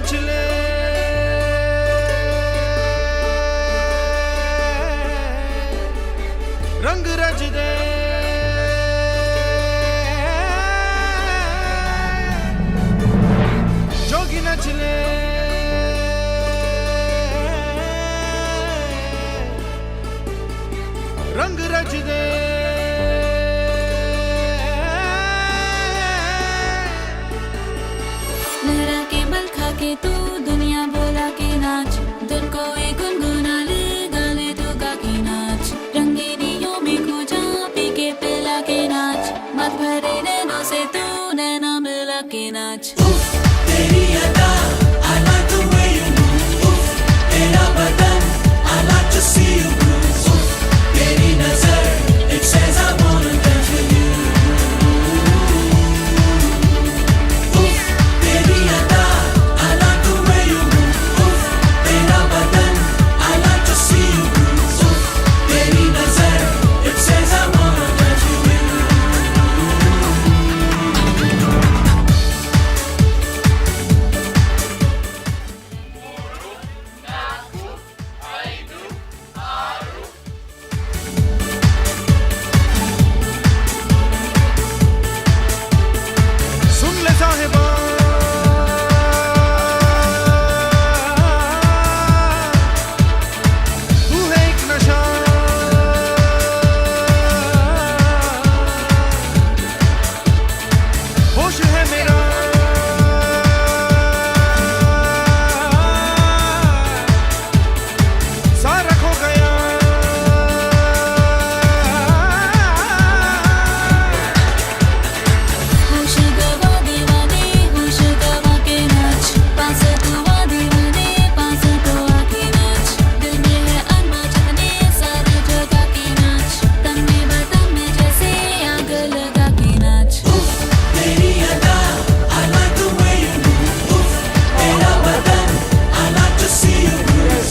नच ले रंग रच दे जोगी नच ले रंग रच दे लहरा के बल खा के तू दुनिया बोला के नाच दिल को एक गुनगुना ले गाले तो गा के नाच रंगीनियों में खो जा पी के पिला के नाच मत भरे नैनों से तू नैना मिला के नाच तेरी अदा I like the way you move तेरा बदन I like to see you move तेरी नजर it says I wanna dance with you तेरी अदा I like the way you move तेरा बदन I like to see you move तेरी नजर it says I wanna dance with you सुन ले साहिबा तू है एक नशा होश है मेरा सारा खो गया होश गवा दीवाने होश गवा के नाच पास तो आ दीवाने पास तो आके नाच दिल में है अरमा जितने सारी जगह के नाच तन में बदन में जैसे आग लगा के नाच तेरी अदा I like the way you move तेरा बदन I like to see you move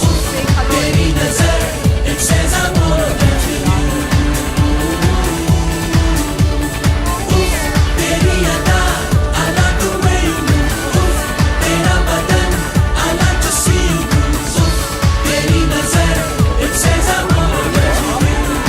तेरी नजर it says I wanna dance with you तेरी अदा I like the way you move तेरा बदन I like to see you move तेरी नजर it says I wanna dance with you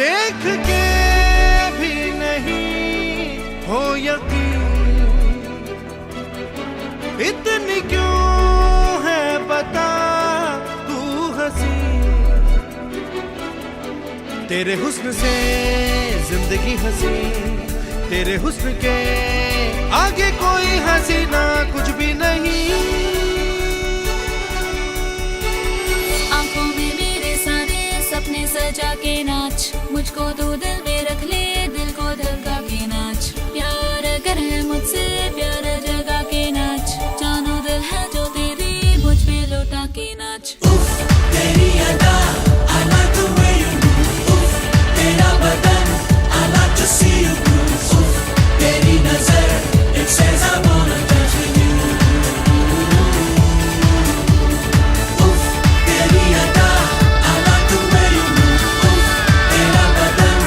देख के भी नहीं हो यकीन इतनी क्यों है बता तू हंसी तेरे हुस्न से जिंदगी हंसी तेरे हुस्न के आगे कोई हसीना कुछ भी नहीं आंखों में मेरे सारे सपने सजा के नाच मुझको तो दिल में रख ले दिल को धड़का के नाच प्यार अगर है मुझसे प्यार जगा के नाच जानो दिल है जो तेरी मुझ पे लौटा के नाच तेरी अदा I like the way you move तेरा बदन I like to see you move तेरी नजर it says I wanna dance with you तेरी अदा I like the way you move तेरा बदन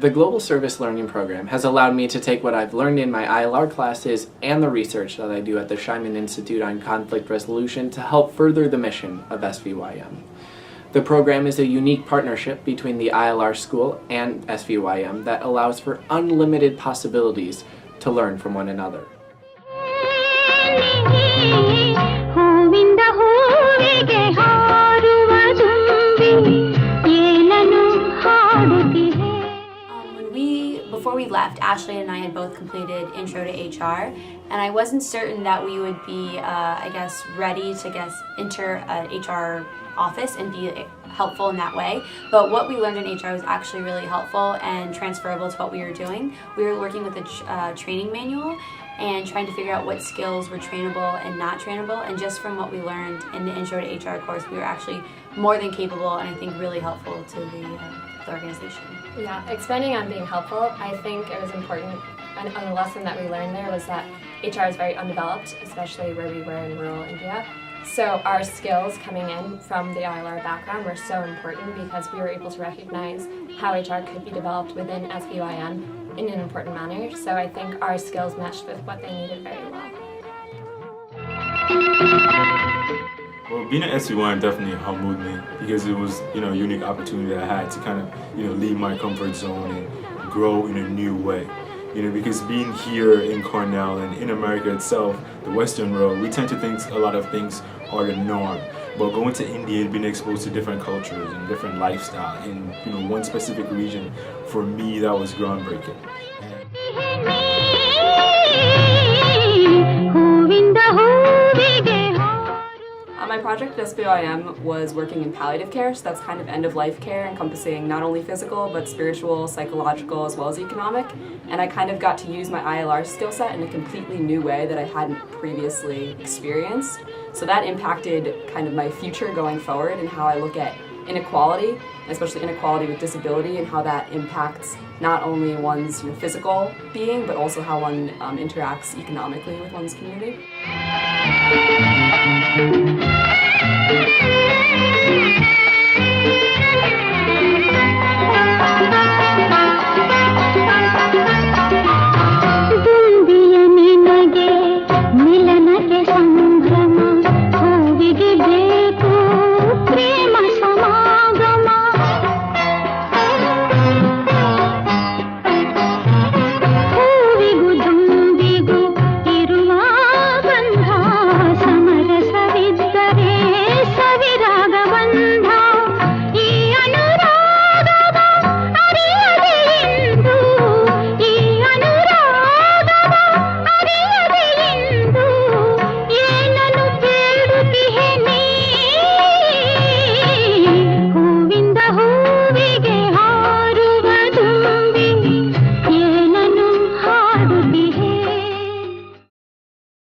The Global Service Learning Program has allowed me to take what I've learned in my ILR classes and the research that I do at the SVYM Institute on Conflict Resolution to help further the mission of SVYM. The program is a unique partnership between the ILR School and SVYM that allows for unlimited possibilities to learn from one another. Before we left, Ashley and I had both completed Intro to HR, and I wasn't certain that we would be, ready to enter an HR office and be helpful in that way. But what we learned in HR was actually really helpful and transferable to what we were doing. We were working with a training manual and trying to figure out what skills were trainable and not trainable, and just from what we learned in the Intro to HR course, we were actually more than capable and I think really helpful to the organization. Yeah, expanding on being helpful, I think it was important, and a lesson that we learned there was that HR is very undeveloped, especially where we were in rural India. So our skills coming in from the ILR background were so important because we were able to recognize how HR could be developed within SVYM in an important manner. So I think our skills meshed with what they needed very well. Well, being at SVYM definitely humbled me because it was, a unique opportunity that I had to kind of, leave my comfort zone and grow in a new way. Because being here in Cornell and in America itself, the Western world, we tend to think a lot of things are the norm. But going to India and being exposed to different cultures and different lifestyle in, one specific region, for me, that was groundbreaking. My project at SVYM was working in palliative care, so that's kind of end-of-life care encompassing not only physical but spiritual, psychological, as well as economic. And I kind of got to use my ILR skill set in a completely new way that I hadn't previously experienced. So that impacted kind of my future going forward and how I look at inequality, especially inequality with disability, and how that impacts not only one's physical being, but also how one interacts economically with one's community.